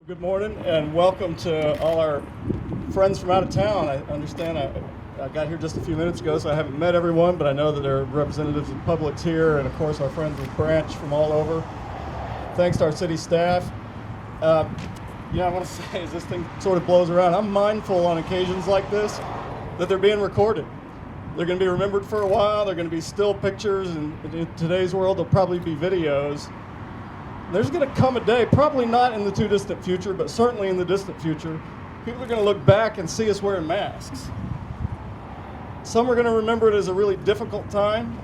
Good morning and welcome to all our friends from out of town. I understand I got here just a few minutes ago, so I haven't met everyone, but I know that there are representatives of Publix here and, of course, our friends with Branch from all over. Thanks to our city staff. I want to say, as this thing sort of blows around, I'm mindful on occasions like this that they're being recorded. They're going to be remembered for a while. They're going to be still pictures, and in today's world, there'll probably be videos. There's going to come a day, probably not in the too distant future, but certainly in the distant future, people are going to look back and see us wearing masks. Some are going to remember it as a really difficult time.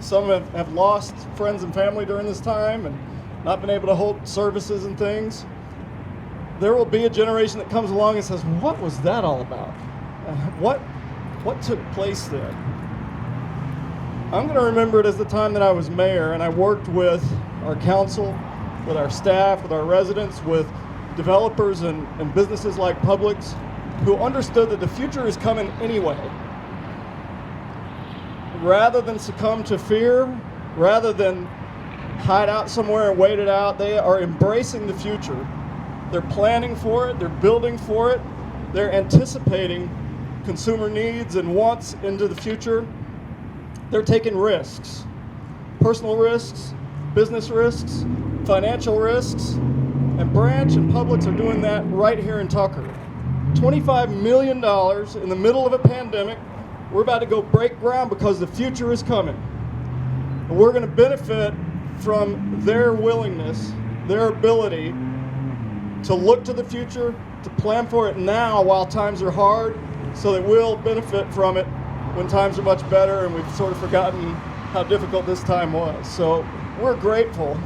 Some have lost friends and family during this time and not been able to hold services and things. There will be a generation that comes along and says, what was that all about? What took place then? I'm going to remember it as the time that I was mayor and I worked with our council, with our staff, with our residents, with developers and businesses like Publix, who understood that the future is coming anyway. Rather than succumb to fear, rather than hide out somewhere and wait it out, they are embracing the future. They're planning for it, they're building for it, they're anticipating consumer needs and wants into the future. They're taking risks, personal risks, business risks, financial risks, and Branch and Publix are doing that right here in Tucker. $25 million in the middle of a pandemic. We're about to go break ground because the future is coming. And we're going to benefit from their willingness, their ability to look to the future, to plan for it now while times are hard, so that we'll benefit from it when times are much better and we've sort of forgotten how difficult this time was. So we're grateful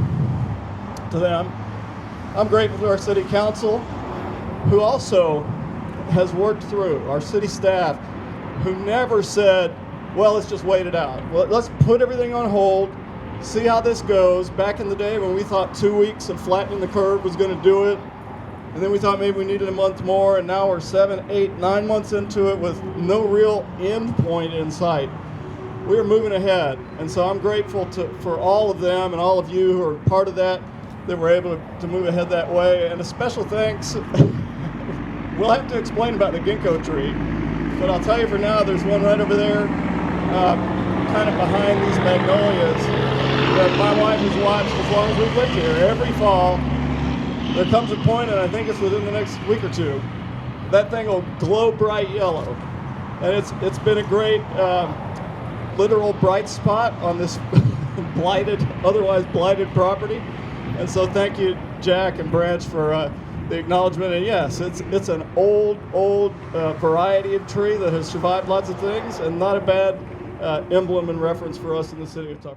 to them. I'm grateful to our city council, who also has worked through, our city staff, who never said, well, let's just wait it out. Well, let's put everything on hold, see how this goes. Back in the day when we thought 2 weeks of flattening the curve was going to do it, and then we thought maybe we needed a month more, and now we're 7, 8, 9 months into it with no real end point in sight. We are moving ahead, and so I'm grateful for all of them and all of you who are part of that we're able to move ahead that way. And a special thanks, we'll have to explain about the ginkgo tree, but I'll tell you for now, there's one right over there, kind of behind these magnolias, that my wife has watched as long as we've lived here. Every fall, there comes a point, and I think it's within the next week or two, that thing will glow bright yellow. And it's been a great literal bright spot on this otherwise blighted property. And so thank you, Jack and Branch, for the acknowledgement. And yes, it's an old variety of tree that has survived lots of things, and not a bad emblem and reference for us in the city of Tucker.